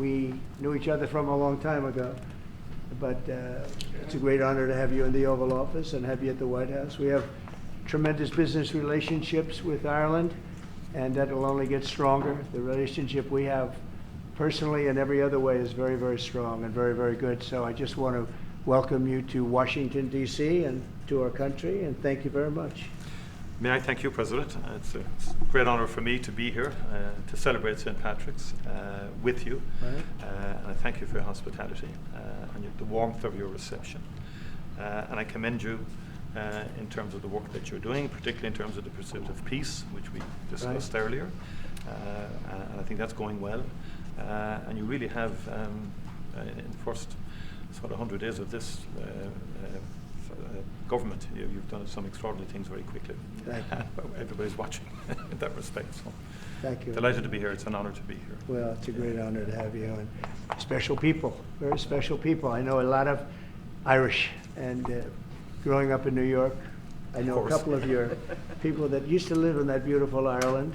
We knew each other from a long time ago, but it's a great honor to have you in the Oval Office and have you at the White House. We have tremendous business relationships with Ireland, and that will only get stronger. The relationship we have personally and every other way is very, very strong and very, very good. So I just want to welcome you to Washington, D.C. and to our country, and thank you very much. May I thank you, President. It's a great honor for me to be here to celebrate St. Patrick's with you. Right. And I thank you for your hospitality and the warmth of your reception. And I commend you in terms of the work that you're doing, particularly in terms of the pursuit of peace, which we discussed earlier. And I think that's going well. And you really have, in the first sort of 100 days of this government, you've done some extraordinary things very quickly. Thank you. Everybody's watching in that respect. So Thank you. delighted to be here. It's an honor to be here. Well, it's a great honor to have you, and special people, very special people. I know a lot of Irish, and growing up in New York, I know a couple of your people that used to live in that beautiful Ireland,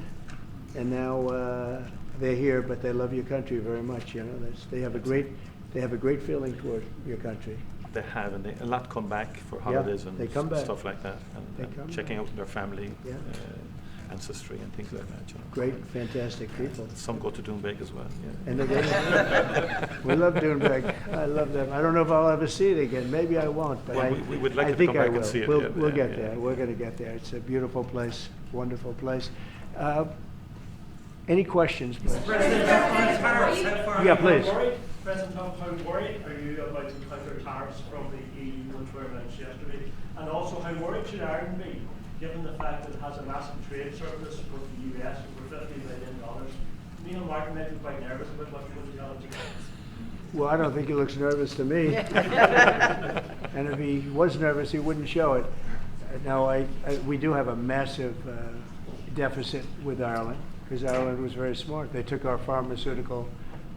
and now they're here, but they love your country very much. You know, they have a great feeling toward your country. They have, and a lot come back for holidays and they come back. Stuff like that, and checking out their family, ancestry, and things like that. You know. Great, fantastic people. Some go to Doonbeg as well. Yeah. And again, we love Doonbeg. I love them. I don't know if I'll ever see it again. Maybe I won't, but well, we would like I to think come back I will. and see it. We'll get there. We're going to get there. It's a beautiful place, wonderful place. Any questions, please? President, Yeah, please. President, how worried are you about the counter tariffs from the EU which were announced yesterday? And also, how worried should Ireland be, given the fact that it has a massive trade surplus with the US, over $50 billion? Neil Martin might be quite nervous about what you're going to tell him today. Well, I don't think he looks nervous to me. And if he was nervous, he wouldn't show it. Now, we do have a massive deficit with Ireland, because Ireland was very smart. They took our pharmaceutical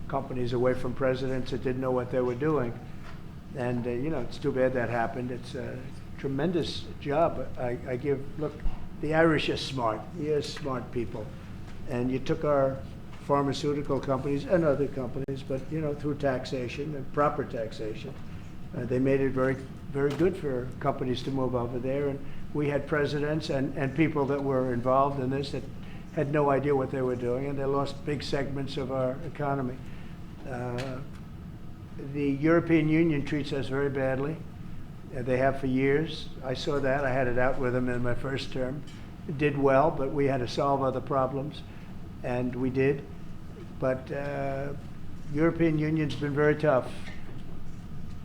companies away from presidents that didn't know what they were doing. And, you know, it's too bad that happened. It's a tremendous job. Look, the Irish are smart. You're smart people. And you took our pharmaceutical companies and other companies, but, you know, through taxation and proper taxation, they made it very, very good for companies to move over there. And we had presidents and people that were involved in this that had no idea what they were doing, and they lost big segments of our economy. The European Union treats us very badly. They have for years. I saw that. I had it out with them in my first term. It did well, but we had to solve other problems, and we did. But European Union's been very tough,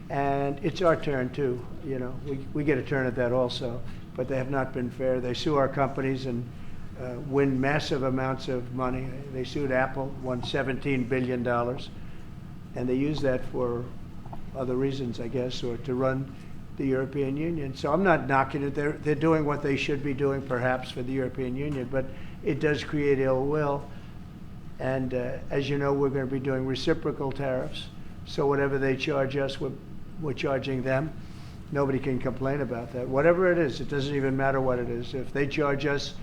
and it's our turn too. You know, we get a turn at that also, but they have not been fair. They sue our companies and win massive amounts of money. They sued Apple, won $17 billion, and they use that for other reasons, I guess, or to run the European Union. So I'm not knocking it. They're doing what they should be doing, perhaps, for the European Union, but it does create ill will. And as you know, we're going to be doing reciprocal tariffs. So whatever they charge us, we're charging them. Nobody can complain about that. Whatever it is, it doesn't even matter what it is. If they charge us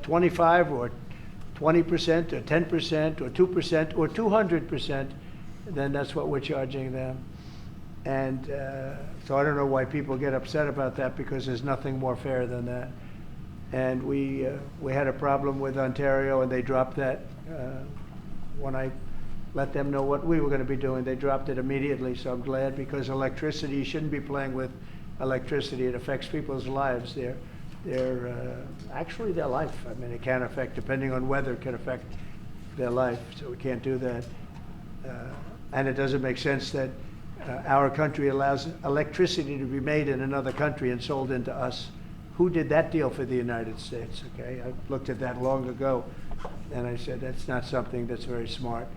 25 or 20% or 10% or 2% or 200%, then that's what we're charging them. And so I don't know why people get upset about that, because there's nothing more fair than that. And we had a problem with Ontario, and they dropped that when I let them know what we were going to be doing. They dropped it immediately, so I'm glad, because electricity, you shouldn't be playing with electricity. It affects people's lives. Actually their life. I mean, it can affect, depending on weather, it can affect their life, so we can't do that. And it doesn't make sense that our country allows electricity to be made in another country and sold into us. Who did that deal for the United States? Okay, I looked at that long ago, and I said that's not something that's very smart.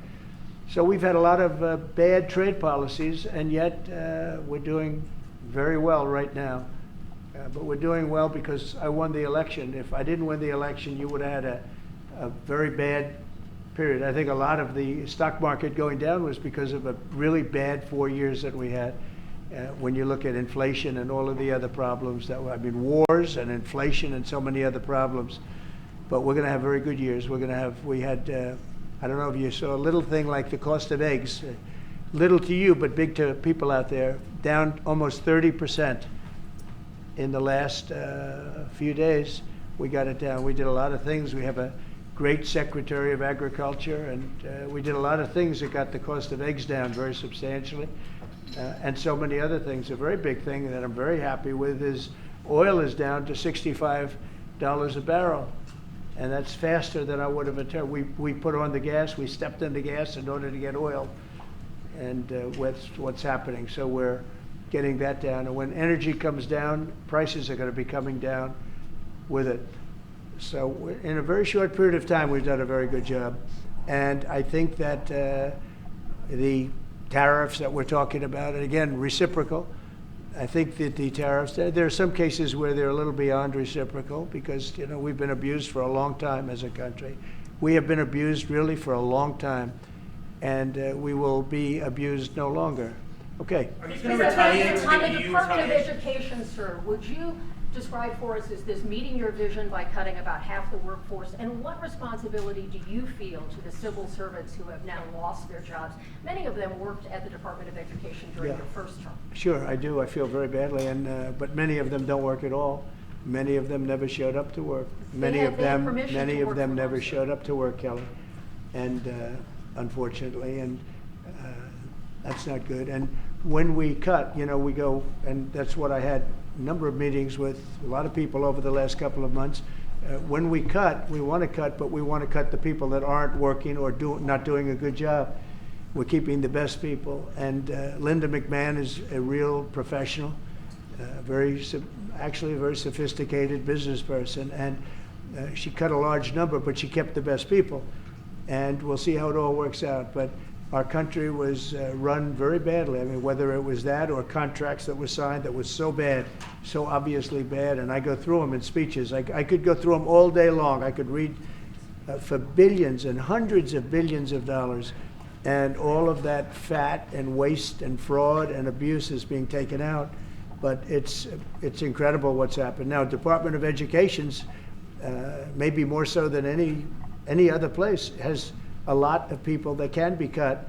So we've had a lot of bad trade policies, and yet we're doing very well right now. But we're doing well because I won the election. If I didn't win the election, you would have had a very bad period. I think a lot of the stock market going down was because of a really bad 4 years that we had. When you look at inflation and all of the other problems wars and inflation and so many other problems. But we're going to have very good years. We had I don't know if you saw a little thing like the cost of eggs, little to you, but big to people out there, down almost 30% in the last few days. We got it down. We did a lot of things. We have a great Secretary of Agriculture, and we did a lot of things that got the cost of eggs down very substantially, and so many other things. A very big thing that I'm very happy with is oil is down to $65 a barrel, and that's faster than I would have anticipated. We put on the gas, we stepped in the gas in order to get oil, and what's happening. So we're getting that down, and when energy comes down, prices are going to be coming down with it. So in a very short period of time, we've done a very good job. And I think that the tariffs that we're talking about, and again, reciprocal, I think that the tariffs, there are some cases where they're a little beyond reciprocal because, we've been abused for a long time as a country. We have been abused really for a long time, and we will be abused no longer. Okay. Are you going to retaliate On to the the EU Department of retaliation? Education, sir, would you describe for us, is this meeting your vision by cutting about half the workforce? And what responsibility do you feel to the civil servants who have now lost their jobs? Many of them worked at the Department of Education during Yeah. your first term. Sure, I do. I feel very badly, and but many of them don't work at all. Many of them never showed up to work. Many have of them work never from showed up to work, Kelly, and unfortunately, and that's not good. And when we cut, we go, and that's what I had a number of meetings with a lot of people over the last couple of months. When we cut, we want to cut, but we want to cut the people that aren't working or not doing a good job. We're keeping the best people, and Linda McMahon is a real professional, actually a very sophisticated business person, and she cut a large number, but she kept the best people, and we'll see how it all works out. But our country was run very badly. I mean, whether it was that or contracts that were signed that was so bad, so obviously bad, and I go through them in speeches. I could go through them all day long. I could read for billions and hundreds of billions of dollars, and all of that fat and waste and fraud and abuse is being taken out. But it's incredible what's happened. Now, Department of Education's maybe more so than any other place has a lot of people that can be cut.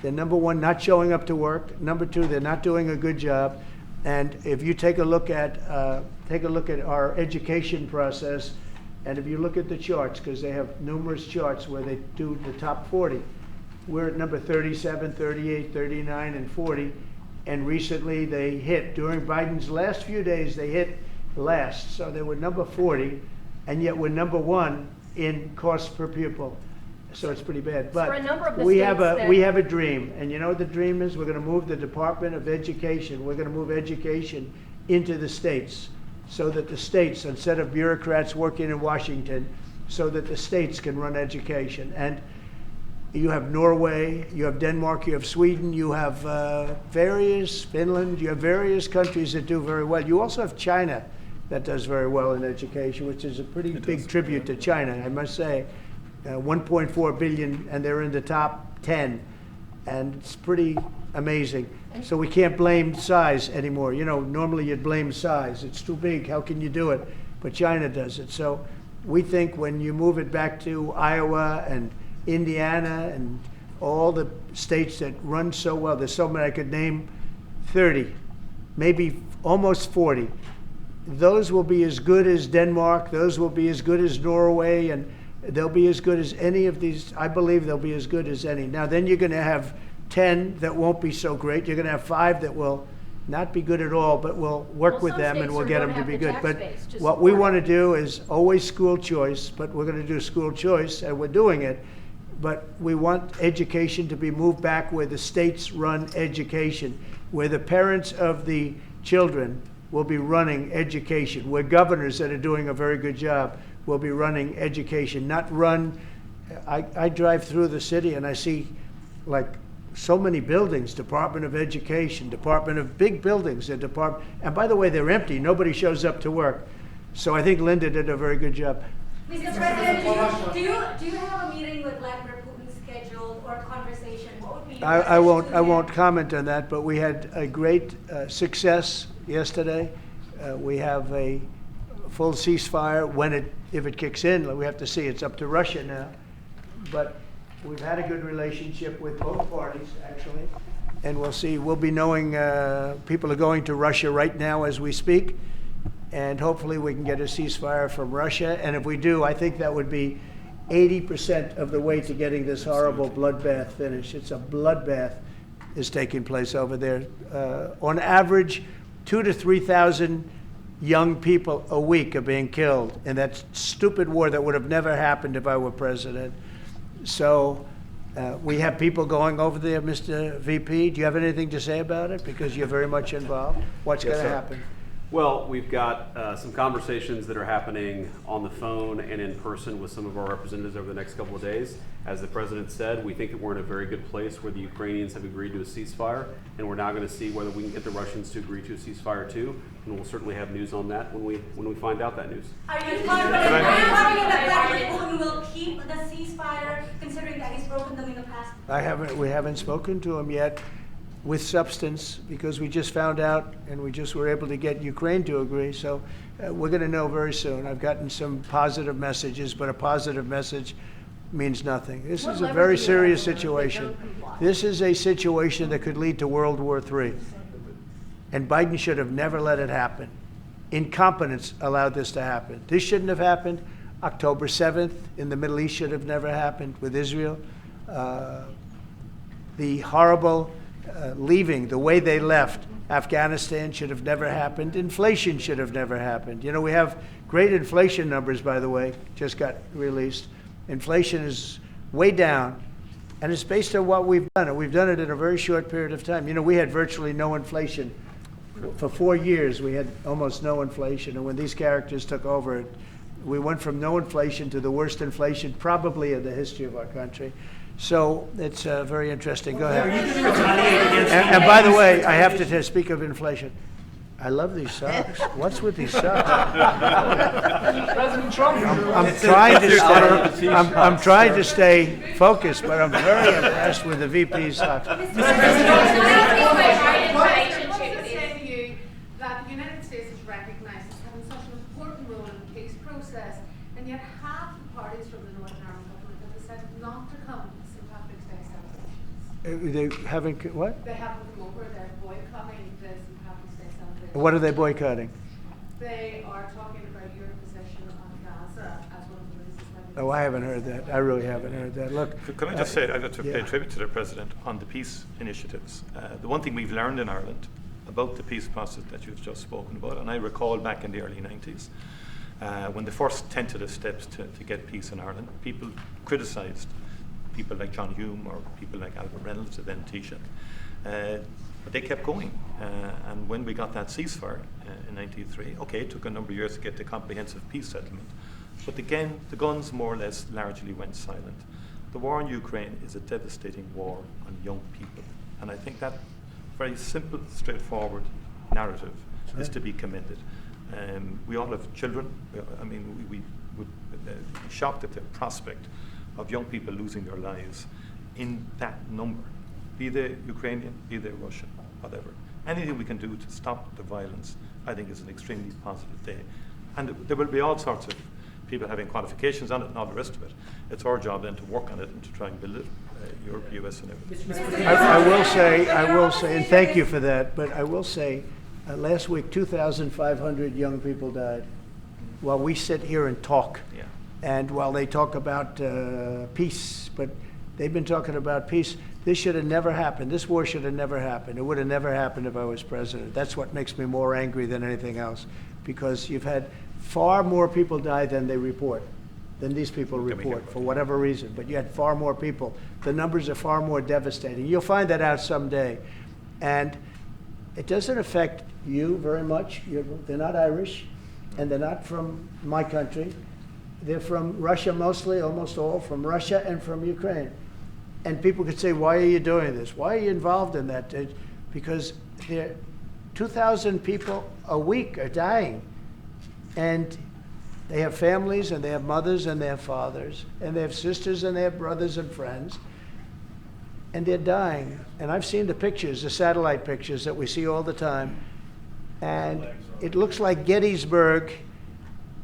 They're, number one, not showing up to work. Number two, they're not doing a good job. And if you take a look at our education process, and if you look at the charts, because they have numerous charts where they do the top 40, we're at number 37, 38, 39, and 40. And recently they hit, during Biden's last few days, they hit last. So they were number 40, and yet we're number one in cost per pupil. So it's pretty bad. But For a number of the we states have that- we have a dream, and you know what the dream is? We're going to move the Department of Education. We're going to move education into the states, so that the states, instead of bureaucrats working in Washington, so that the states can run education. And you have Norway, you have Denmark, you have Sweden, you have Finland, you have various countries that do very well. You also have China that does very well in education, which is a pretty big tribute to China, I must say. 1.4 billion, and they're in the top 10, and it's pretty amazing. So we can't blame size anymore. Normally you'd blame size. It's too big. How can you do it? But China does it. So we think when you move it back to Iowa and Indiana and all the states that run so well, there's so many, I could name 30, maybe almost 40. Those will be as good as Denmark. Those will be as good as Norway, and they'll be as good as any of these. I believe they'll be as good as any. Now, then you're going to have 10 that won't be so great. You're going to have 5 that will not be good at all, but we'll work Well, with some them and states we'll are get gonna them to have be the good. tax But base to what we support want to it. do is always school choice, but we're going to do school choice, and we're doing it. But we want education to be moved back where the states run education, where the parents of the children will be running education, where governors that are doing a very good job will be running education, not run. I drive through the city and I see like so many buildings, Department of Education, Department of big buildings, and by the way, they're empty. Nobody shows up to work. So I think Linda did a very good job. Mr. President, do you have a meeting with Vladimir Putin scheduled or a conversation? What would be your I won't message to him? comment on that, but we had a great success yesterday. We have a full ceasefire if it kicks in. We have to see. It's up to Russia now. But We've had a good relationship with both parties, actually, and we'll see. We'll be knowing people are going to Russia right now as we speak, and hopefully we can get a ceasefire from Russia. And if we do, I think that would be 80% of the way to getting this horrible bloodbath finished. It's a bloodbath is taking place over there. On average, 2,000 to 3,000 young people a week are being killed in that stupid war that would have never happened if I were president. So we have people going over there, Mr. VP. Do you have anything to say about it? Because you're very much involved. What's Yes, going to sir. happen? Well, we've got some conversations that are happening on the phone and in person with some of our representatives over the next couple of days. As the president said, we think that we're in a very good place where the Ukrainians have agreed to a ceasefire, and we're now going to see whether we can get the Russians to agree to a ceasefire too. And we'll certainly have news on that when we find out that news. Are you confident that Vladimir Putin will keep the ceasefire, considering that he's broken them in the past? We haven't spoken to him yet with substance, because we just found out and we just were able to get Ukraine to agree. So we're going to know very soon. I've gotten some positive messages, but a positive message means nothing. This is a very serious situation. This is a situation that could lead to World War III. And Biden should have never let it happen. Incompetence allowed this to happen. This shouldn't have happened. October 7th in the Middle East should have never happened with Israel. The horrible leaving, the way they left Afghanistan should have never happened. Inflation should have never happened. You know, we have great inflation numbers, by the way, just got released. Inflation is way down, and it's based on what we've done. And we've done it in a very short period of time. You know, we had virtually no inflation. For 4 years, we had almost no inflation. And when these characters took over, we went from no inflation to the worst inflation probably in the history of our country. So it's very interesting. Go ahead. And by the way, I have to speak of inflation. I love these socks. What's with these socks? President Trump. I'm trying to stay focused, but I'm very impressed with the VP's socks. That the United States is recognized as having such an important role in the peace process, and yet half the parties from the Northern Ireland government have decided not to come to St. Patrick's Day celebrations. They haven't, what? They haven't come over, they're boycotting the St. Patrick's Day celebration. What are they boycotting? They are talking about your position on Gaza as one of the reasons why. Oh, I haven't heard that. I really haven't heard that. Look. Could I just say, I've got to pay yeah. tribute to the President on the peace initiatives. The one thing we've learned in Ireland about the peace process that you've just spoken about, and I recall back in the early 90s, when the first tentative steps to get peace in Ireland, people criticised people like John Hume or people like Albert Reynolds, the then Taoiseach. But they kept going. And when we got that ceasefire in 1993, okay, it took a number of years to get the comprehensive peace settlement. But again, the guns more or less largely went silent. The war in Ukraine is a devastating war on young people. And I think that very simple, straightforward narrative is to be commended. We all have children. I mean, we would be shocked at the prospect of young people losing their lives in that number, be they Ukrainian, be they Russian, whatever. Anything we can do to stop the violence, I think, is an extremely positive day. And there will be all sorts of people having qualifications on it and all the rest of it. It's our job then to work on it and to try and build it, Europe, US, and everything. I will say, and thank you for that, but I will say, last week 2,500 young people died while we sit here and talk. Yeah. And while they talk about peace, but they've been talking about peace. This should have never happened. This war should have never happened. It would have never happened if I was president. That's what makes me more angry than anything else, because you've had far more people die than they report, than these people report, for whatever reason. But you had far more people. The numbers are far more devastating. You'll find that out someday. And it doesn't affect you very much. They're not Irish, and they're not from my country. They're from Russia mostly, almost all, from Russia and from Ukraine. And people could say, why are you doing this? Why are you involved in that? Because 2,000 people a week are dying. And they have families, and they have mothers, and they have fathers, and they have sisters, and they have brothers and friends. And they're dying. And I've seen the pictures, the satellite pictures that we see all the time. And it looks like Gettysburg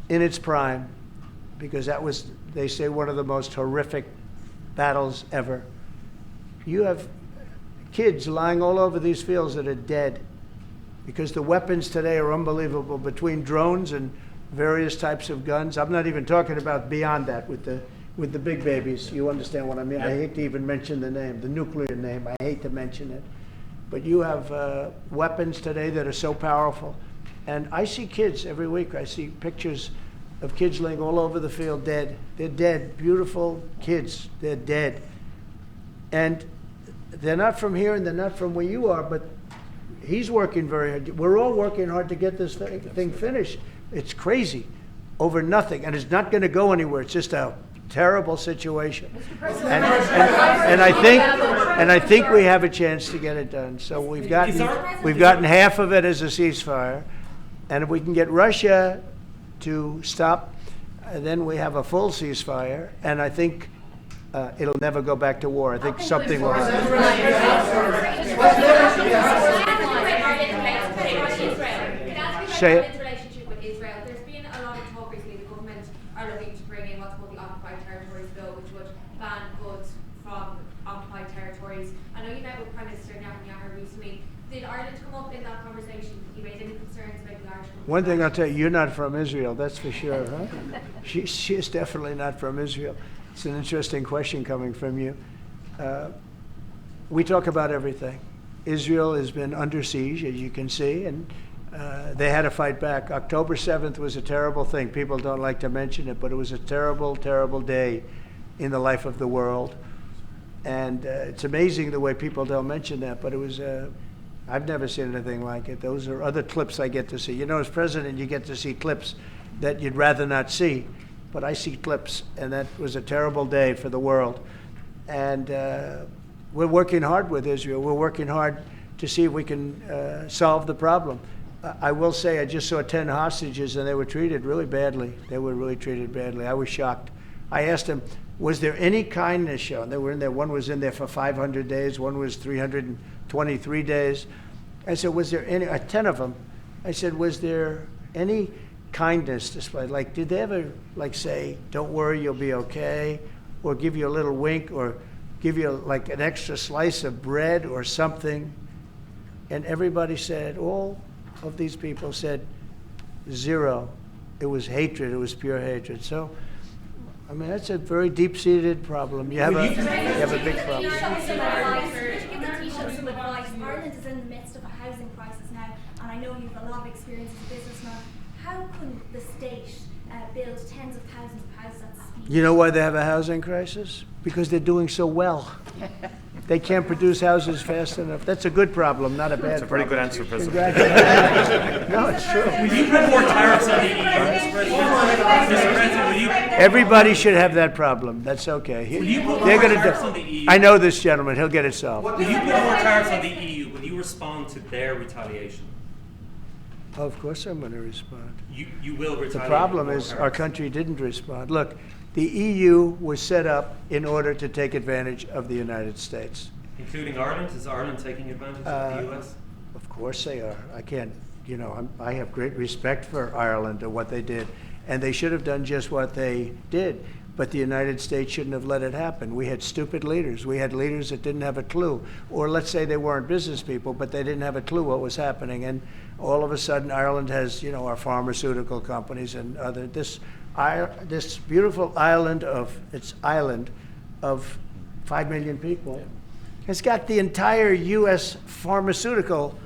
in its prime, because that was, they say, one of the most horrific battles ever. You have kids lying all over these fields that are dead because the weapons today are unbelievable, between drones and various types of guns. I'm not even talking about beyond that with the big babies. You understand what I mean? I hate to even mention the name, the nuclear name. I hate to mention it. But you have weapons today that are so powerful. And I see kids every week. I see pictures of kids laying all over the field dead. They're dead. Beautiful kids. They're dead. And they're not from here and they're not from where you are, but he's working very hard. We're all working hard to get this thing finished. It's crazy over nothing, and it's not going to go anywhere. It's just a terrible situation. And I think we have a chance to get it done. So we've gotten half of it as a ceasefire, and if we can get Russia to stop, then we have a full ceasefire, and I think it'll never go back to war. I think something will happen. Say it. Relationship with Israel. There's been a lot of talk recently. The government are looking to bring in what's called the Occupied Territories Bill, which would ban goods from occupied territories. I know you met with Prime Minister Netanyahu recently. Did Ireland come up in that conversation? Did you raise any concerns about the Irish government? One thing I'll tell you, you're not from Israel, that's for sure, huh? She is definitely not from Israel. It's an interesting question coming from you. We talk about everything. Israel has been under siege, as you can see, and they had to fight back. October 7th was a terrible thing. People don't like to mention it, but it was a terrible, terrible day in the life of the world. And it's amazing the way people don't mention that, but it was, I've never seen anything like it. Those are other clips I get to see. You know, as president, you get to see clips that you'd rather not see, but I see clips, and that was a terrible day for the world. And we're working hard with Israel. We're working hard to see if we can solve the problem. I will say I just saw 10 hostages, and they were treated really badly. They were really treated badly. I was shocked. I asked them, was there any kindness shown? They were in there. One was in there for 500 days. One was 323 days. I said, was there any, 10 of them, I said, was there any kindness displayed? Like, did they ever, like, say, don't worry, you'll be okay, or give you a little wink, or give you, like, an extra slice of bread or something? And everybody said, all of these people said, zero. It was hatred. It was pure hatred. So, I mean, that's a very deep-seated problem. You have a big problem. Some advice. Ireland is in the midst of a housing crisis now, and I know you've a lot of experience as a businessman. How can the state build tens of thousands of houses at speed? You know why they have a housing crisis? Because they're doing so well. They can't produce houses fast enough. That's a good problem, not a bad problem. That's a pretty good answer, President. Congratulations. No, it's true. Will you put more tariffs on the EU, Mr. President? Mr. President, will you? Everybody should have that problem. That's okay. Will you put They're more going tariffs to on the EU? I know this gentleman. He'll get it solved. Will you put more tariffs on the EU? Will you respond to their retaliation? Oh, of course I'm going to respond. You will retaliate. The problem is our country didn't respond. Look, the EU was set up in order to take advantage of the United States. Including Ireland? Is Ireland taking advantage of the US? Of course they are. I can't, I have great respect for Ireland and what they did. And they should have done just what they did. But the United States shouldn't have let it happen. We had stupid leaders. We had leaders that didn't have a clue. Or let's say they weren't business people, but they didn't have a clue what was happening. And all of a sudden, Ireland has, our pharmaceutical companies and other, this beautiful island of 5 million people has got the entire U.S. pharmaceutical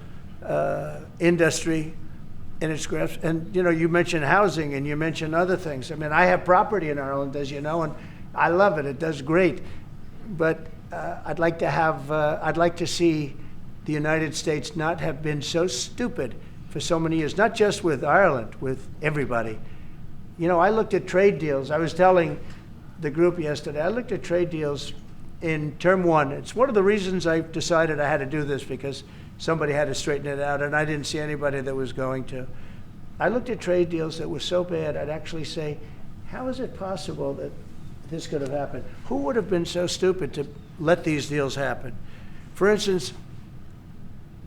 industry in its grasp. And, you mentioned housing and you mentioned other things. I mean, I have property in Ireland, as you know, and I love it. It does great. But I'd like to see the United States not have been so stupid for so many years, not just with Ireland, with everybody. I looked at trade deals. I was telling the group yesterday, I looked at trade deals in term one. It's one of the reasons I decided I had to do this, because somebody had to straighten it out, and I didn't see anybody that was going to. I looked at trade deals that were so bad, I'd actually say, how is it possible that this could have happened? Who would have been so stupid to let these deals happen? For instance,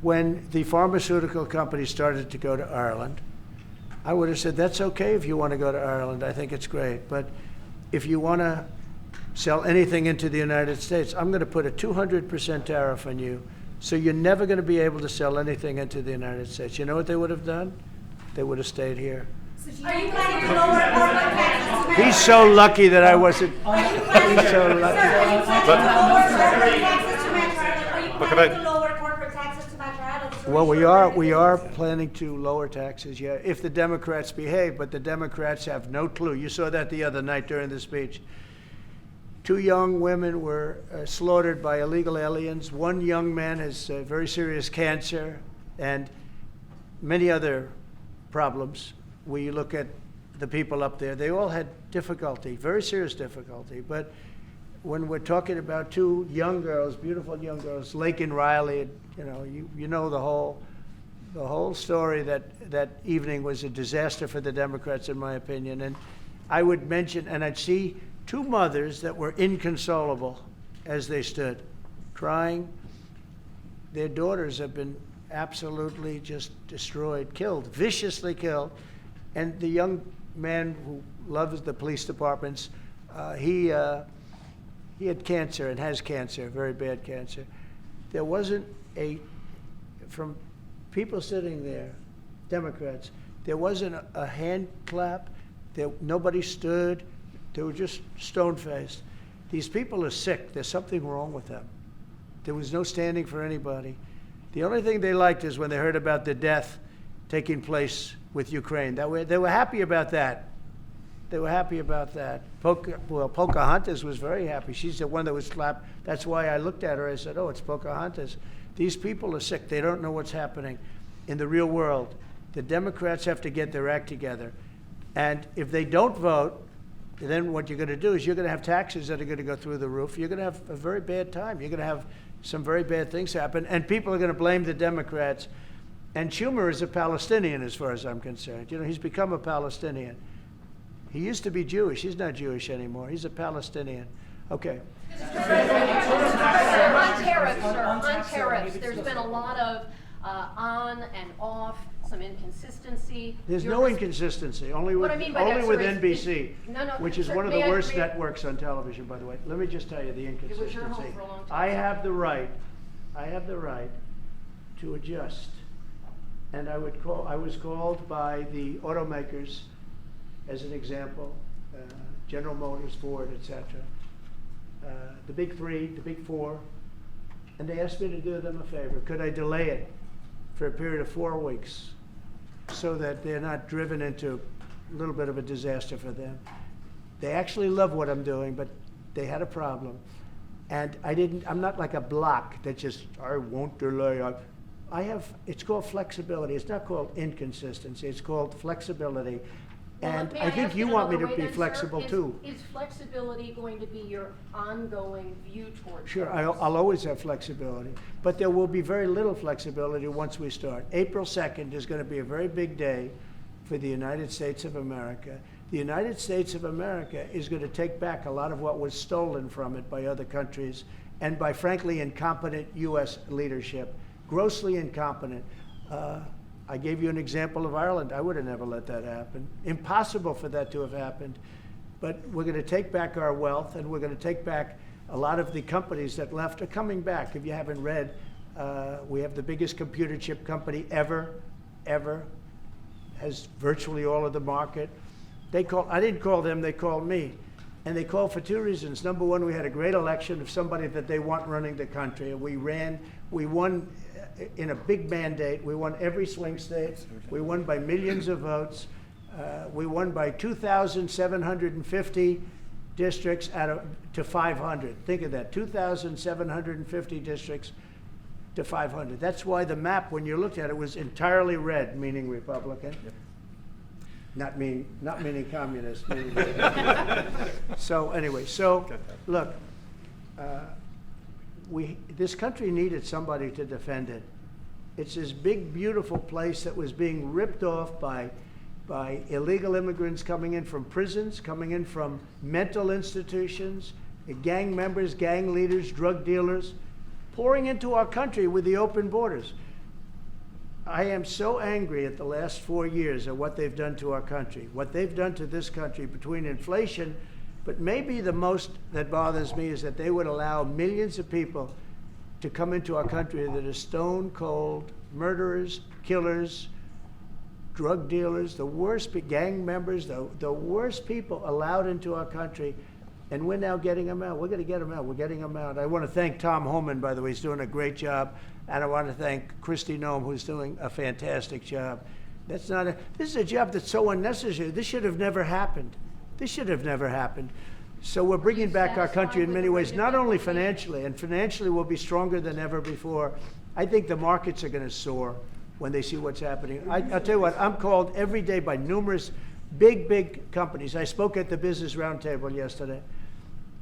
when the pharmaceutical companies started to go to Ireland, I would have said, that's okay if you want to go to Ireland. I think it's great. But if you want to sell anything into the United States, I'm going to put a 200% tariff on you, so you're never going to be able to sell anything into the United States. You know what they would have done? They would have stayed here. Are you planning to lower corporate taxes to He's so lucky that I wasn't. Are you planning He's so to lucky. lower corporate taxes to Micheál? Are you But can planning I- to lower corporate taxes to Micheál? Well, we are planning to lower taxes, yeah, if the Democrats behave, but the Democrats have no clue. You saw that the other night during the speech. 2 young women were slaughtered by illegal aliens. 1 young man has very serious cancer and many other problems. Where you look at the people up there, they all had difficulty, very serious difficulty. But when we're talking about 2 young girls, beautiful young girls, Lake and Riley, you know the whole story. That evening was a disaster for the Democrats, in my opinion. And I would mention, and I'd see 2 mothers that were inconsolable as they stood, crying. Their daughters have been absolutely just destroyed, killed, viciously killed. And the young man who loves the police departments, he had cancer and has cancer, very bad cancer. There wasn't from people sitting there, Democrats, there wasn't a hand clap. Nobody stood. They were just stone-faced. These people are sick. There's something wrong with them. There was no standing for anybody. The only thing they liked is when they heard about the death taking place with Ukraine. They were happy about that. They were happy about that. Pocahontas was very happy. She's the one that was slapped. That's why I looked at her. I said, oh, it's Pocahontas. These people are sick. They don't know what's happening in the real world. The Democrats have to get their act together. And if they don't vote, then what you're going to do is you're going to have taxes that are going to go through the roof. You're going to have a very bad time. You're going to have some very bad things happen. And people are going to blame the Democrats. And Schumer is a Palestinian, as far as I'm concerned. He's become a Palestinian. He used to be Jewish. He's not Jewish anymore. He's a Palestinian. Okay. On tariffs, sir, on tariffs, there's been a lot of on and off, some inconsistency. There's no inconsistency, only with, What I mean by that, only sir, with is- NBC, No, which is sir, one of may the I- worst may I- networks on television, by the way. Let me just tell you the was your inconsistency. home for a long time. I have the right to adjust. And I was called by the automakers, as an example, General Motors, Ford, etc., the big 3, the big 4, and they asked me to do them a favor. Could I delay it for a period of 4 weeks so that they're not driven into a little bit of a disaster for them? They actually love what I'm doing, but they had a problem. And I'm not like a block that just, I won't delay. It's called flexibility. It's not called inconsistency. It's called flexibility. And May I think ask you it want me another to way be then, sir? flexible too. Is flexibility going to be your ongoing view towards Sure, tariffs? I'll always have flexibility, but there will be very little flexibility once we start. April 2nd is going to be a very big day for the United States of America. The United States of America is going to take back a lot of what was stolen from it by other countries and by, frankly, incompetent U.S. leadership, grossly incompetent. I gave you an example of Ireland. I would have never let that happen. Impossible for that to have happened. But we're going to take back our wealth, and we're going to take back a lot of the companies that left are coming back. If you haven't read, we have the biggest computer chip company ever, has virtually all of the market. I didn't call them, they called me. And they called for 2 reasons. Number one, we had a great election of somebody that they want running the country. We won in a big mandate. We won every swing state. We won by millions of votes. We won by 2,750 districts to 500. Think of that, 2,750 districts to 500. That's why the map, when you looked at it, was entirely red, meaning Republican. Yep. Not meaning communist. Meaning so anyway, look, this country needed somebody to defend it. It's this big, beautiful place that was being ripped off by illegal immigrants coming in from prisons, coming in from mental institutions, gang members, gang leaders, drug dealers, pouring into our country with the open borders. I am so angry at the last 4 years at what they've done to our country, what they've done to this country between inflation But maybe the most that bothers me is that they would allow millions of people to come into our country that are stone cold murderers, killers, drug dealers, the worst gang members, the worst people allowed into our country. And we're now getting them out. We're going to get them out. We're getting them out. I want to thank Tom Homan, by the way. He's doing a great job. And I want to thank Christy Noem, who's doing a fantastic job. This is a job that's so unnecessary. This should have never happened. This should have never happened. So we're bringing back our country in many ways, not only financially, and financially we'll be stronger than ever before. I think the markets are going to soar when they see what's happening. I'll tell you what, I'm called every day by numerous big companies. I spoke at the Business Roundtable yesterday.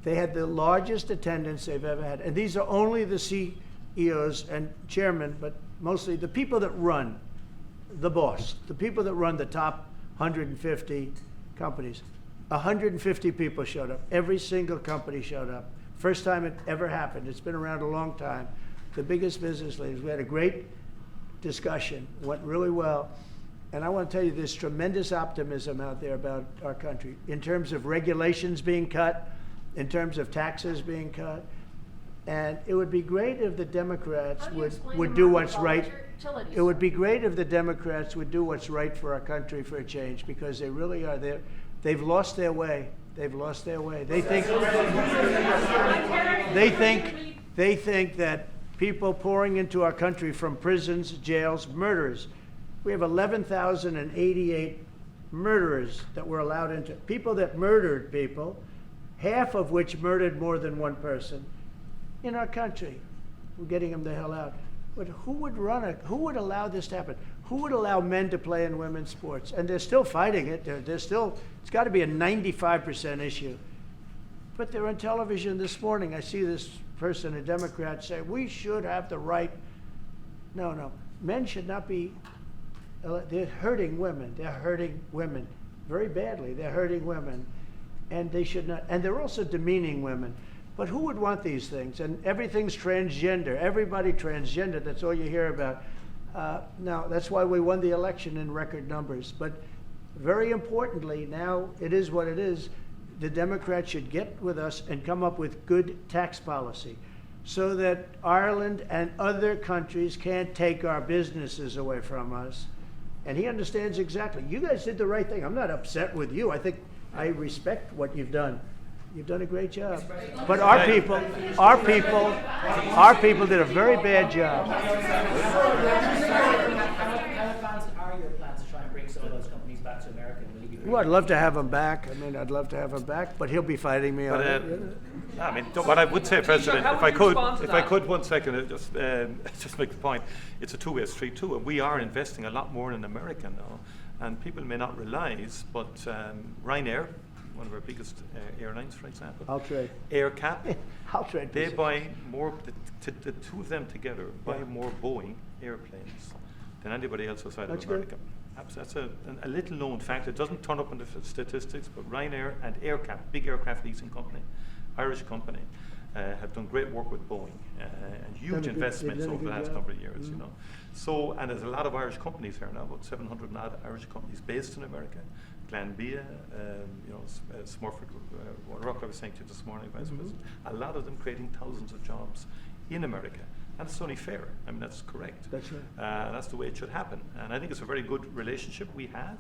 They had the largest attendance they've ever had. And these are only the CEOs and chairmen, but mostly the people that run, the boss, the people that run the top 150 companies. 150 people showed up. Every single company showed up. First time it ever happened. It's been around a long time. The biggest business leaders. We had a great discussion. Went really well. And I want to tell you, there's tremendous optimism out there about our country in terms of regulations being cut, in terms of taxes being cut. And it would be great if the Democrats would do what's right. It would be great if the Democrats would do what's right for our country for a change, because they really are there. They've lost their way. They've lost their way. They think that people pouring into our country from prisons, jails, murderers. We have 11,088 murderers that were allowed into, people that murdered people, half of which murdered more than one person in our country. We're getting them the hell out. But who would allow this to happen? Who would allow men to play in women's sports? And they're still fighting it. They're still, it's got to be a 95% issue. But they're on television this morning. I see this person, a Democrat, say, we should have the right. No. Men should not be, they're hurting women. They're hurting women very badly. They're hurting women. And they should not, and they're also demeaning women. But who would want these things? And everything's transgender. Everybody transgender. That's all you hear about. Now, that's why we won the election in record numbers. But very importantly, now it is what it is. The Democrats should get with us and come up with good tax policy so that Ireland and other countries can't take our businesses away from us. And he understands exactly. You guys did the right thing. I'm not upset with you. I respect what you've done. You've done a great job. But our people did a very bad job. How advanced are your plans to try and bring some of those companies back to America? Will you be Well, I'd love to have him back. I'd love to have him back, but he'll be fighting me on it. What I would say, President, if I could 1 second, just make the point. It's a two-way street too, and we are investing a lot more in America now. And people may not realize, but Ryanair, one of our biggest airlines, for example, I'll trade. AirCap, I'll trade. they buy more. The two of them together buy more Boeing airplanes than anybody else outside of America. That's a little known fact. It doesn't turn up in the statistics, but Ryanair and AirCap, big aircraft leasing company, Irish company, have done great work with Boeing and huge investments over the last number of years. You know, so and there's a lot of Irish companies here now, about 700 odd Irish companies based in America. Glanbia, Smurford, Rock, I was saying to you this morning, Vice President. A lot of them creating thousands of jobs in America. And it's only fair. That's correct. That's right. That's the way it should happen. And I think it's a very good relationship we have.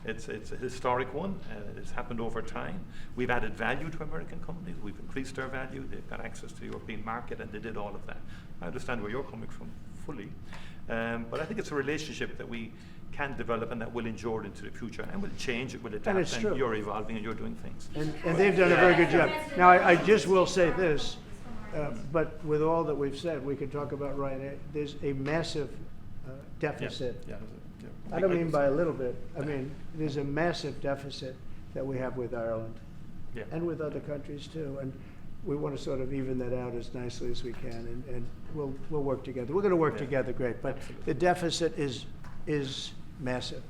It's a historic one. It's happened over time. We've added value to American companies. We've increased their value. They've got access to the European market, and they did all of that. I understand where you're coming from fully. But I think it's a relationship that we can develop and that will endure into the future and will change, it will adapt, and you're evolving and you're doing things. And they've done a very good job. Now, I just will say this. But with all that we've said, we could talk about Ryanair. There's a massive deficit. I don't mean by a little bit. I mean, there's a massive deficit that we have with Ireland and with other countries too. And we want to sort of even that out as nicely as we can. And we'll work together. We're going to work together great. But the deficit is massive.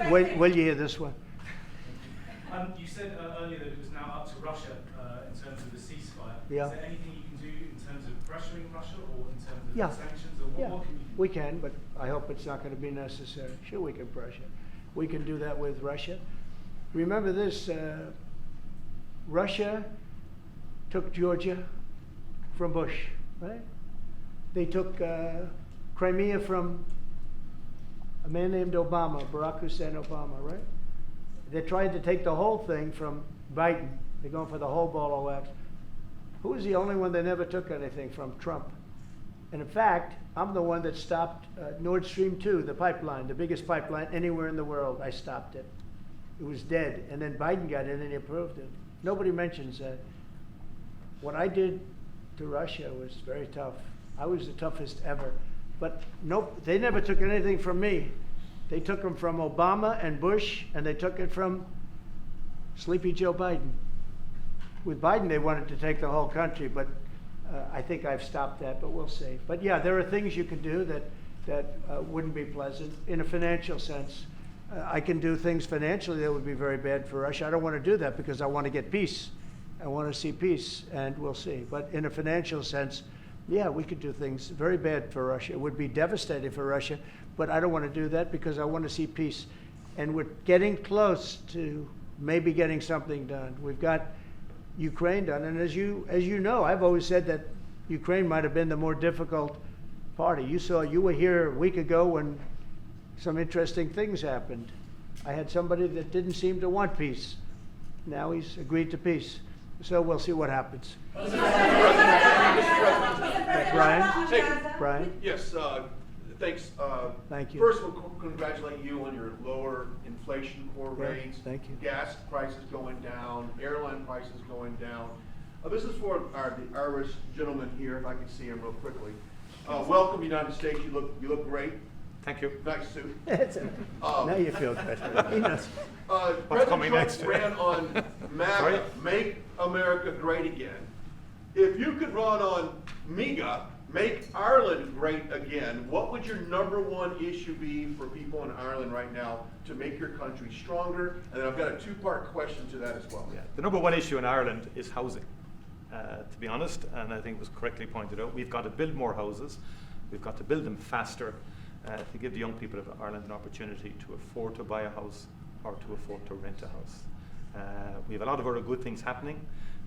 Wait, will you hear this one? You said earlier that it was now up to Russia in terms of the ceasefire. Yeah. Is there anything you can do in terms of pressuring Russia or in terms of sanctions? Or what can you do? We can, but I hope it's not going to be necessary. Sure, we can pressure. We can do that with Russia. remember this, Russia took Georgia from Bush, right? They took Crimea from a man named Obama, Barack Hussein Obama, right? They tried to take the whole thing from Biden. They're going for the whole ball of wax. Who was the only one they never took anything from? Trump. And in fact, I'm the one that stopped Nord Stream 2, the pipeline, the biggest pipeline anywhere in the world. I stopped it. It was dead. And then Biden got in and he approved it. Nobody mentions that. What I did to Russia was very tough. I was the toughest ever. But nope, they never took anything from me. They took them from Obama and Bush, and they took it from Sleepy Joe Biden. With Biden, they wanted to take the whole country, but I think I've stopped that, but we'll see. But yeah, there are things you can do that wouldn't be pleasant in a financial sense. I can do things financially that would be very bad for Russia. I don't want to do that because I want to get peace. I want to see peace, and we'll see. But in a financial sense, yeah, we could do things very bad for Russia. It would be devastating for Russia, but I don't want to do that because I want to see peace. And we're getting close to maybe getting something done. We've got Ukraine done, and as you know, I've always said that Ukraine might have been the more difficult party. You were here a week ago when some interesting things happened. I had somebody that didn't seem to want peace. Now he's agreed to peace. So we'll see what happens. Brian? Yes, thanks. Thank you. First of all, congratulate you on your lower inflation core Yeah, rates. thank you. Gas prices going down, airline prices going down. This is for the Irish gentleman here, if I can see him real quickly. Welcome, United States. You look great. Thank you. Nice suit. Now you feel good. He knows. What's coming President Trump next? ran on Sorry? MAGA, Make America Great Again. If you could run on MEGA, Make Ireland Great Again, what would your number one issue be for people in Ireland right now to make your country stronger? And then I've got a two-part question to that as well. Yeah. The number one issue in Ireland is housing, to be honest, and I think it was correctly pointed out. We've got to build more houses. We've got to build them faster to give the young people of Ireland an opportunity to afford to buy a house or to afford to rent a house. We have a lot of other good things happening.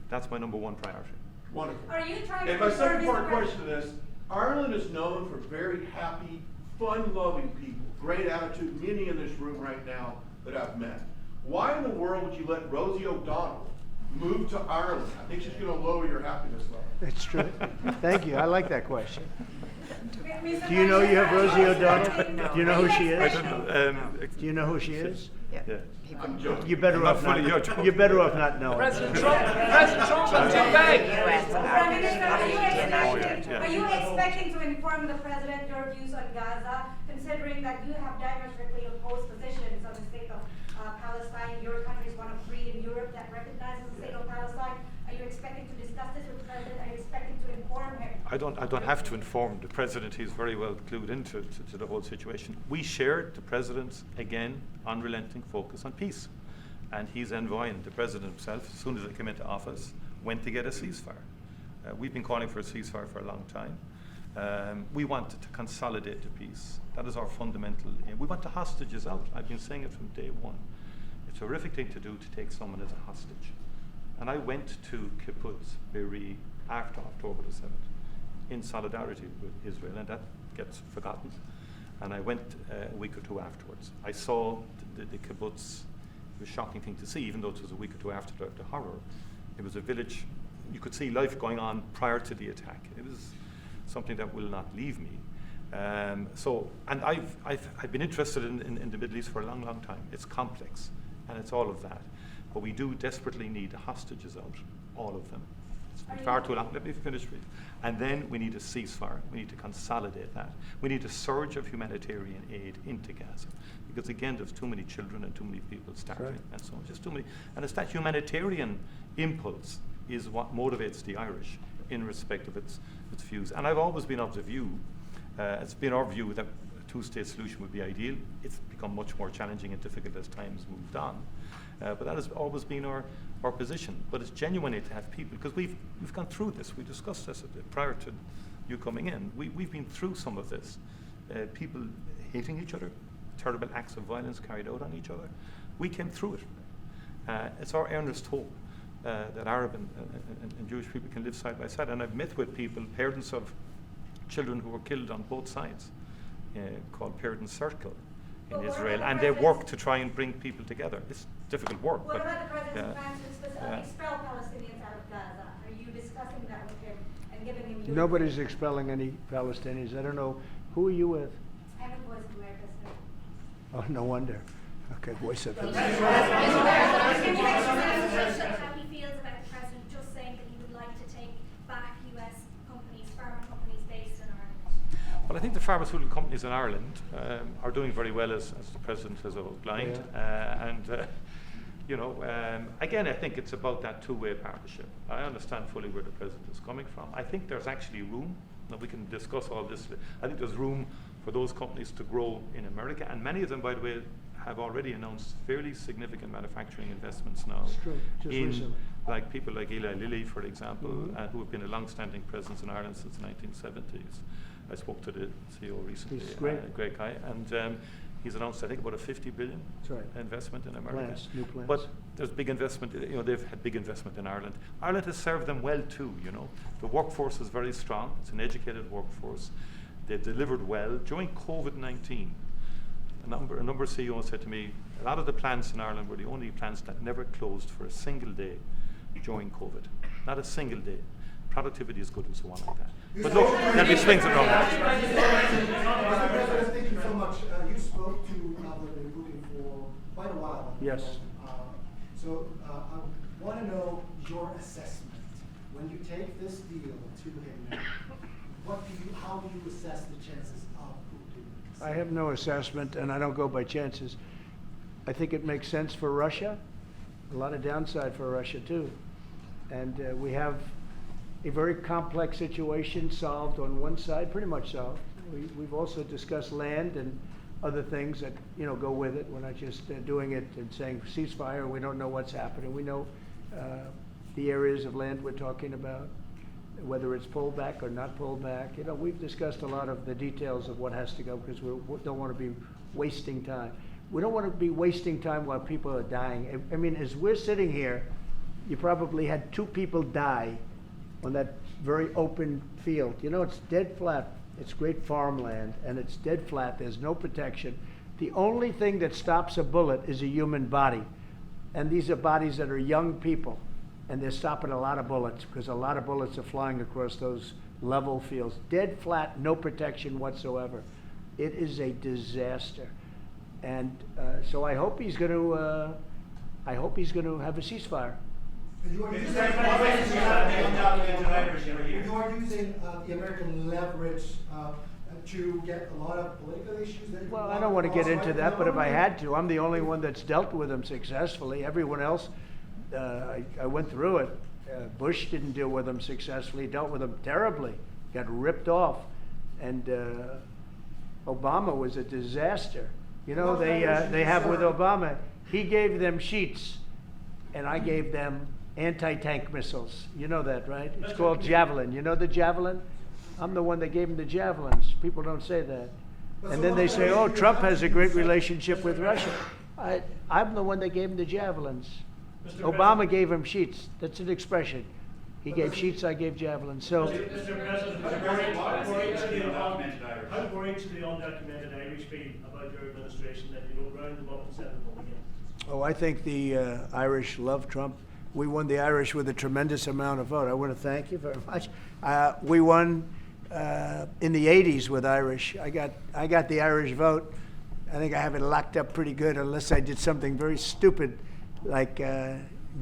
That's my number one priority. Wonderful. Are you trying And to my second preserve part his question to this, Ireland is known for very happy, fun-loving people, great attitude, many in this room right now that I've met. Why in the world would you let Rosie O'Donnell move to Ireland? I think she's going to lower your happiness level. It's true. Thank you. I like that question. Mr. Do you know you have Rosie President, O'Donnell? Do you know who she I is? don't, Do you know who she is? yeah. I'm joking. You're better I'm not off fully not. joking. You're better off not knowing. President Trump will do big. Prime Minister, Yeah. are you expecting to inform the President your views on Gaza, considering that you have diametrically opposed positions on the state of Palestine? Your country is one of three in Europe that recognizes the state of Palestine. Are you expecting to discuss this with the President? Are you expecting to inform him? I don't have to inform the President. He's very well clued into to the whole situation. We shared the President's, again, unrelenting focus on peace. And he's envoying the President himself, as soon as he came into office, went to get a ceasefire. We've been calling for a ceasefire for a long time. We want to consolidate the peace. That is our fundamental aim. We want the hostages out. I've been saying it from day one. It's a horrific thing to do to take someone as a hostage. And I went to Kibbutz Be'eri after October the 7th in solidarity with Israel, and that gets forgotten. And I went a week or two afterwards. I saw the kibbutz. It was a shocking thing to see, even though it was a week or two after the horror. It was a village. You could see life going on prior to the attack. It was something that will not leave me. And I've been interested in the Middle East for a long, long time. It's complex, and it's all of that. But we do desperately need the hostages out, all of them. It's been far too long. Let me finish, please. And then we need a ceasefire. We need to consolidate that. We need a surge of humanitarian aid into Gaza. Because again, there's too many children and too many people starving, right, and so on. Just too many. And it's that humanitarian impulse is what motivates the Irish in respect of its views. And I've always been of the view, it's been our view that a two-state solution would be ideal. It's become much more challenging and difficult as time's moved on. But that has always been our position. But it's genuinely to have people, because we've gone through this. We discussed this prior to you coming in. We've been through some of this. People hating each other, terrible acts of violence carried out on each other. We came through it. It's our earnest hope that Arab and Jewish people can live side by side. And I've met with people, parents of children who were killed on both sides, called Parents Circle in Israel, and they work to try and bring people together. It's difficult work. What but, about the President's plans to yeah. expel Palestinians out of Gaza? Are you discussing that with him and giving him your... Nobody's expelling any Palestinians. I don't know. Who are you with? I'm a Voice of America, sir. Oh, no wonder. Okay, Voice of How he feels about the President just saying that he would like to take back US companies, pharma companies based in Ireland? Well, I think the pharmaceutical companies in Ireland are doing very well, as the President has outlined. Again, I think it's about that two-way partnership. I understand fully where the President is coming from. I think there's actually room, now we can discuss all this, I think there's room for those companies to grow in America, and many of them, by the way, have already announced fairly significant manufacturing investments now. It's true, just recently. Like people like Eli Lilly, for example, who have been a long-standing presence in Ireland since the 1970s. I spoke to the CEO recently, He's great. great guy, and he's announced, I think, about a $50 billion investment in America. New plants. But there's big investment, they've had big investment in Ireland. Ireland has served them well too, The workforce is very strong. It's an educated workforce. They've delivered well. During COVID-19, a number of CEOs said to me, a lot of the plants in Ireland were the only plants that never closed for a single day during COVID. Not a single day. Productivity is good and so on like that. But look, there'll be swings around that. Thank you so much. You spoke to Vladimir Putin for quite a while. Yes. So I want to know your assessment. When you take this deal to him now, how do you assess the chances of Putin? I have no assessment, and I don't go by chances. I think it makes sense for Russia. A lot of downside for Russia too. And we have a very complex situation solved on one side, pretty much solved. We've also discussed land and other things that go with it. We're not just doing it and saying ceasefire. We don't know what's happening. We know the areas of land we're talking about, whether it's pulled back or not pulled back. We've discussed a lot of the details of what has to go because we don't want to be wasting time. We don't want to be wasting time while people are dying. I mean, as we're sitting here, you probably had 2 people die on that very open field. It's dead flat. It's great farmland, and it's dead flat. There's no protection. The only thing that stops a bullet is a human body. And these are bodies that are young people, and they're stopping a lot of bullets because a lot of bullets are flying across those level fields. Dead flat, no protection whatsoever. It is a disaster. And so I hope he's going to have a ceasefire. You are using the American leverage to get a lot of political issues. Well, I don't want to get into that, but if I had to, I'm the only one that's dealt with them successfully. Everyone else, I went through it. Bush didn't deal with them successfully, dealt with them terribly, got ripped off. And Obama was a disaster. They have with Obama, he gave them sheets, and I gave them anti-tank missiles. You know that, right? It's called Javelin. You know the Javelin? I'm the one that gave them the Javelins. People don't say that. And then they say, oh, Trump has a great relationship with Russia. I'm the one that gave him the Javelins. Obama gave him sheets. That's an expression. He gave sheets, I gave javelins. So, Mr. President, how worried should the undocumented Irish be about your administration that you don't round them up and send them home again? oh, I think the Irish love Trump. We won the Irish with a tremendous amount of vote. I want to thank you very much. We won in the 80s with Irish. I got the Irish vote. I think I have it locked up pretty good, unless I did something very stupid, like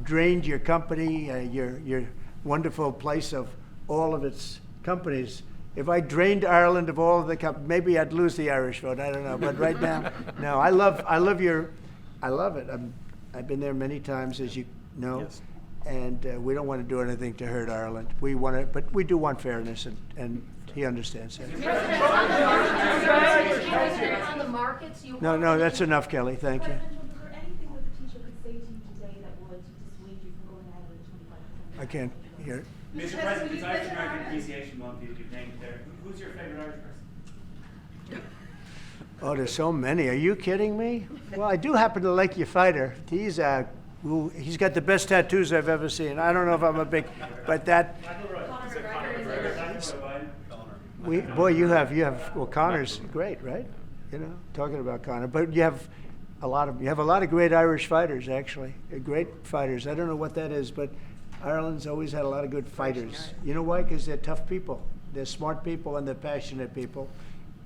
drained your company, your wonderful place of all of its companies. If I drained Ireland of all of the companies, maybe I'd lose the Irish vote. I don't know. But right now, no. I love it. I've been there many times, as you know. Yes. And we don't want to do anything to hurt Ireland. We want to, but we do want fairness, and he understands that. On the markets, No, that's enough, Kelly. Thank you. Was there anything that the teacher could say to you today that would dissuade you from going ahead with the 25%? I can't hear it. Mr. President, it's Irish American Appreciation Month. You've named it there. Who's your favorite Irish person? Oh, there's so many. Are you kidding me? Well, I do happen to like your fighter. He's Ooh, he's got the best tattoos I've ever seen. I don't know if I'm a big, but that, boy, you have, well, Conor's great, right? You know, talking about Conor, but you have a lot of great Irish fighters, actually, great fighters. I don't know what that is, but Ireland's always had a lot of good fighters. You know why? Because they're tough people. They're smart people and they're passionate people,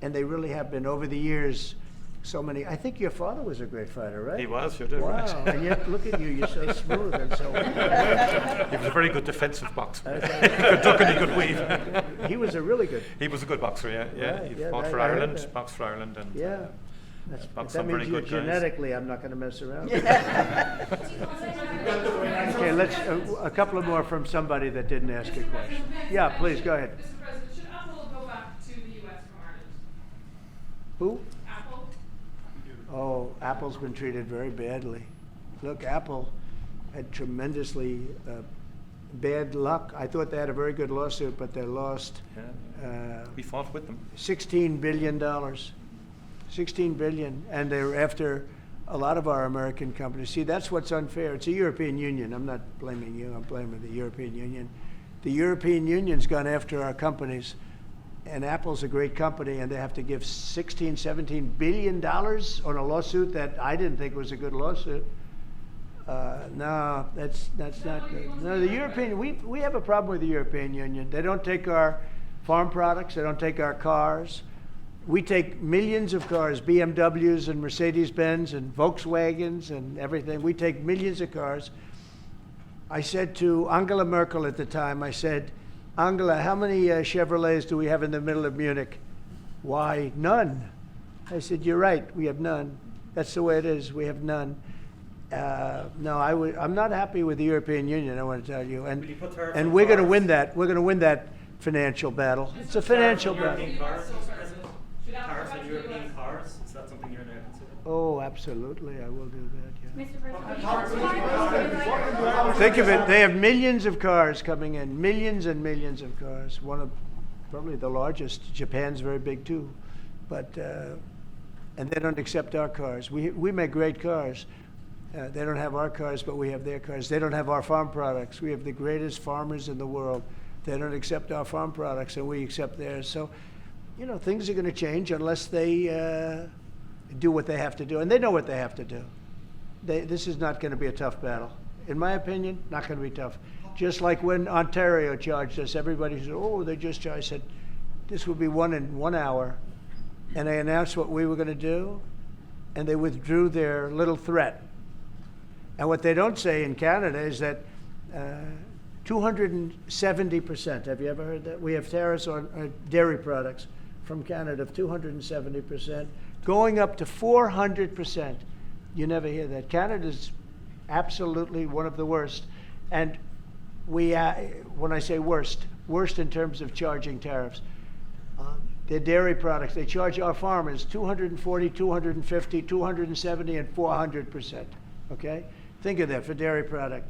and they really have been over the years. So many. I think your father was a great fighter, right? He was, you're doing wow. right. And yet, look at you. You're so smooth and so. He was a very good defensive boxer. He could duck and he could weave. He was a really good. He was a good boxer, yeah. Right, He yeah, fought I for heard Ireland, that. boxed for Ireland, and Yeah. boxed That some very means you good guys. genetically, I'm not going to mess around. Okay, let's a couple of more from somebody that didn't ask a question. Yeah, please go ahead. Mr. President, should Apple go back to the US from Ireland? Who? Apple? Oh, Apple's been treated very badly. Look, Apple had tremendously bad luck. I thought they had a very good lawsuit, but they lost we fought with them. $16 billion. $16 billion, and they're after a lot of our American companies. See, that's what's unfair. It's the European Union. I'm not blaming you. I'm blaming the European Union. The European Union's gone after our companies, and Apple's a great company, and they have to give $16, $17 billion on a lawsuit that I didn't think was a good lawsuit. No, that's not good. No, the European, we have a problem with the European Union. They don't take our farm products. They don't take our cars. We take millions of cars, BMWs and Mercedes-Benz and Volkswagens and everything. We take millions of cars. I said to Angela Merkel at the time, I said, Angela, how many Chevrolets do we have in the middle of Munich? Why, none. I said, you're right, we have none. That's the way it is, we have none. No, I'm not happy with the European Union, I want to tell you. And we're going to win that. We're going to win that financial battle. It's a financial battle. Tariffs on European cars, is that something you're now considering? Oh, absolutely, I will do that, yeah. Mr. President, Think of it, they have millions of cars coming in, millions and millions of cars. One of probably the largest. Japan's very big too, but and they don't accept our cars. We make great cars. They don't have our cars, but we have their cars. They don't have our farm products. We have the greatest farmers in the world. They don't accept our farm products, and we accept theirs. So, you know, things are going to change unless they do what they have to do, and they know what they have to do. This is not going to be a tough battle. In my opinion, not going to be tough. Just like when Ontario charged us, everybody said, oh, they just charged. I said, this will be won in 1 hour. And they announced what we were going to do, and they withdrew their little threat. And what they don't say in Canada is that 270%, have you ever heard that? We have tariffs on dairy products from Canada of 270%, going up to 400%. You never hear that. Canada's absolutely one of the worst. And we, when I say worst in terms of charging tariffs. Their dairy products, they charge our farmers 240, 250, 270, and 400%, okay? Think of that for dairy product.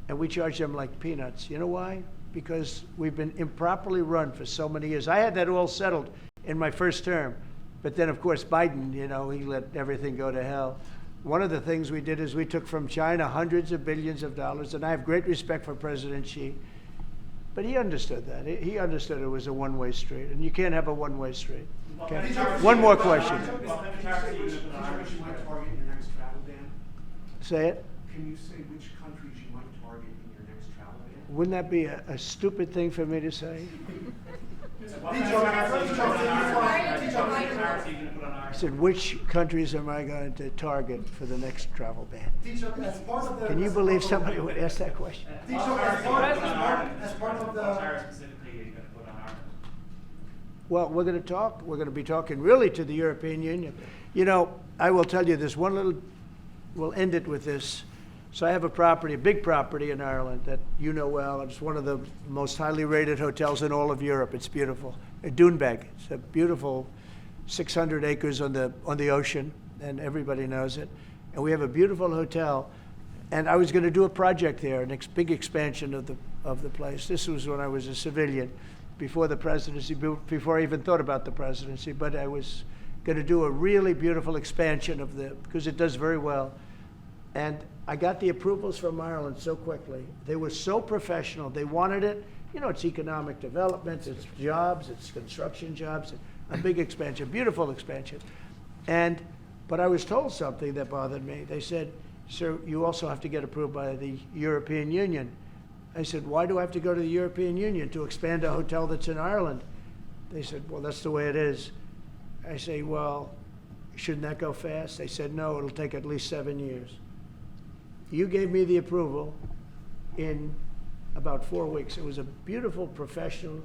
And we charge them like peanuts. You know why? Because we've been improperly run for so many years. I had that all settled in my first term. But then, of course, Biden, you know, he let everything go to hell. One of the things we did is we took from China hundreds of billions of dollars, and I have great respect for President Xi. But he understood that. He understood it was a one-way street, and you can't have a one-way street. Okay. One more question. Say it. Can you say which countries you might target in your next travel ban? Wouldn't that be a stupid thing for me to say? I said, which countries am I going to target for the next travel ban? Can you believe somebody would ask that question? Well, we're going to talk. We're going to be talking really to the European Union. You know, I will tell you this one little, we'll end it with this. So I have a property, a big property in Ireland that you know well. It's one of the most highly rated hotels in all of Europe. It's beautiful. Doonbeg. It's a beautiful 600 acres on the ocean, and everybody knows it. And we have a beautiful hotel. And I was going to do a project there, a big expansion of the place. This was when I was a civilian, before the presidency, before I even thought about the presidency. But I was going to do a really beautiful expansion because it does very well. And I got the approvals from Ireland so quickly. They were so professional. They wanted it. You know, it's economic development, it's jobs, it's construction jobs, a big expansion, beautiful expansion. But I was told something that bothered me. They said, sir, you also have to get approved by the European Union. I said, why do I have to go to the European Union to expand a hotel that's in Ireland? They said, well, that's the way it is. I say, well, shouldn't that go fast? They said, no, it'll take at least 7 years. You gave me the approval in about 4 weeks. It was a beautiful, professional.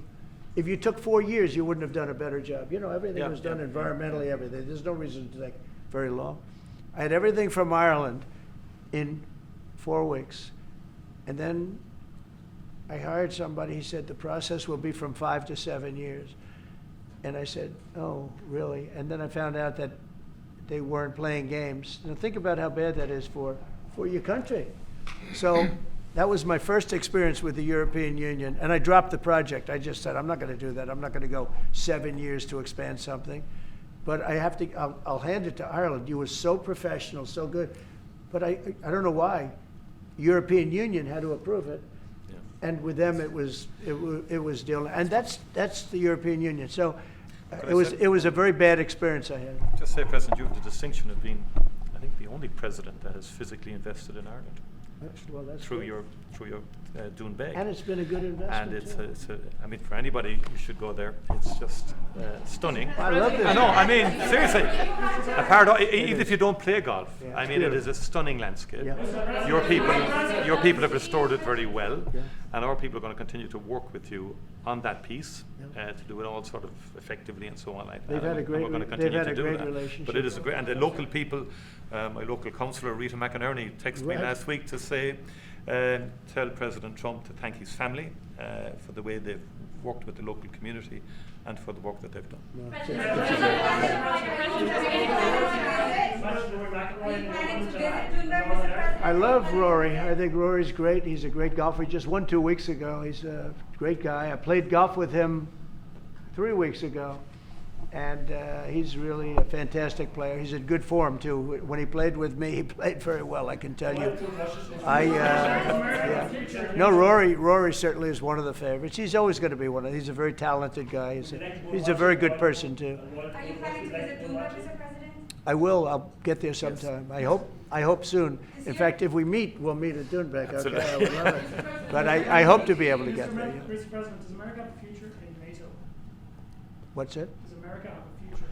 If you took 4 years, you wouldn't have done a better job. You know, everything was done environmentally, everything. There's no reason to take very long. I had everything from Ireland in 4 weeks. And then I hired somebody. He said the process will be from 5 to 7 years. And I said, oh, really? And then I found out that they weren't playing games. Now think about how bad that is for your country. So that was my first experience with the European Union. And I dropped the project. I just said, I'm not going to do that. I'm not going to go 7 years to expand something. But I have to, I'll hand it to Ireland. You were so professional, so good. But I don't know why. European Union had to approve it. Yeah. And with them, it was deal. And that's the European Union. So it was a very bad experience I had. Just say, President, you have the distinction of being, I think, the only president that has physically invested in Ireland. Well, that's through good. your Dún Beg. And it's been a good investment. And I mean, for anybody, you should go there. It's just stunning. I love this. I know. I mean, seriously. Even if you don't play golf, yeah, I mean, it is a stunning landscape. Yeah. Your people have restored it very well, and our people are going to continue to work with you on that piece to do it all sort of effectively and so on like that. They've had a great relationship. But it is a great, and the local people. My local councillor, Rita McInerney, texted me last week to say, tell President Trump to thank his family for the way they've worked with the local community and for the work that they've done. I love Rory. I think Rory's great. He's a great golfer. He just won 2 weeks ago. He's a great guy. I played golf with him 3 weeks ago. And he's really a fantastic player. He's in good form too. When he played with me, he played very well, I can tell you. No, Rory certainly is one of the favorites. He's always going to be one of them. He's a very talented guy. He's a very good person too. Are you planning to visit Dún Beg, Mr. President? I will. I'll get there sometime. I hope soon. In fact, if we meet, we'll meet at Dún Beg. Okay, I would love it. But I hope to be able to get there. Mr. President, does America have a future in NATO? What's it? America have a future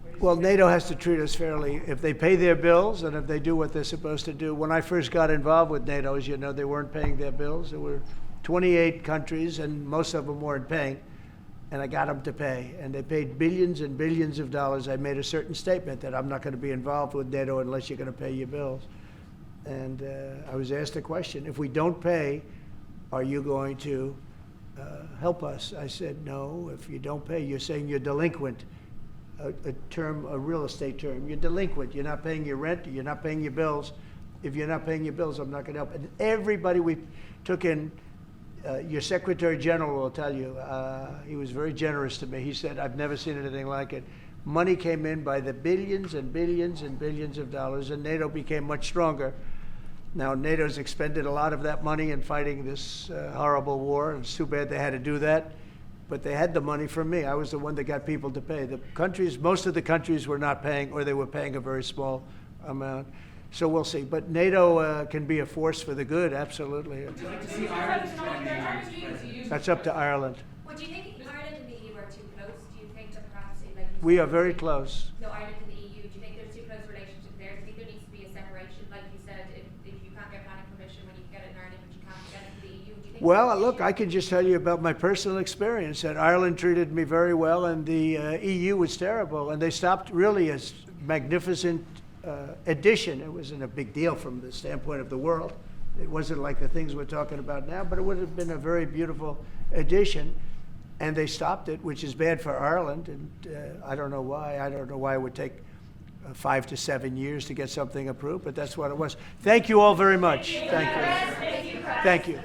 in NATO? Well, NATO has to treat us fairly. If they pay their bills and if they do what they're supposed to do. When I first got involved with NATO, as you know, they weren't paying their bills. There were 28 countries, and most of them weren't paying. And I got them to pay. And they paid billions and billions of dollars. I made a certain statement that I'm not going to be involved with NATO unless you're going to pay your bills. And I was asked a question, if we don't pay, are you going to help us? I said, no, if you don't pay, you're saying you're delinquent. A real estate term. You're delinquent. You're not paying your rent. You're not paying your bills. If you're not paying your bills, I'm not going to help. And everybody we took in, your Secretary General will tell you, he was very generous to me. He said, I've never seen anything like it. Money came in by the billions and billions and billions of dollars, and NATO became much stronger. Now, NATO's expended a lot of that money in fighting this horrible war. It's too bad they had to do that. But they had the money from me. I was the one that got people to pay. The countries, most of the countries were not paying, or they were paying a very small amount. So we'll see. But NATO can be a force for the good, absolutely. Would you like to see Ireland? That's up to Ireland. Well, do you think Ireland and the EU are too close? Do you think that perhaps, We are very close. No, Ireland and the EU. Do you think there's too close a relationship there? Do you think there needs to be a separation, like you said, if you can't get planning permission when you can get it in Ireland, but you can't get it in the EU? Do you think Well, look, I can just tell you about my personal experience. That Ireland treated me very well, and the EU was terrible, and they stopped really a magnificent addition. It wasn't a big deal from the standpoint of the world. It wasn't like the things we're talking about now, but it would have been a very beautiful addition. And they stopped it, which is bad for Ireland. And I don't know why. I don't know why it would take 5 to 7 years to get something approved, but that's what it was. Thank you all very much. Thank you. Thank you.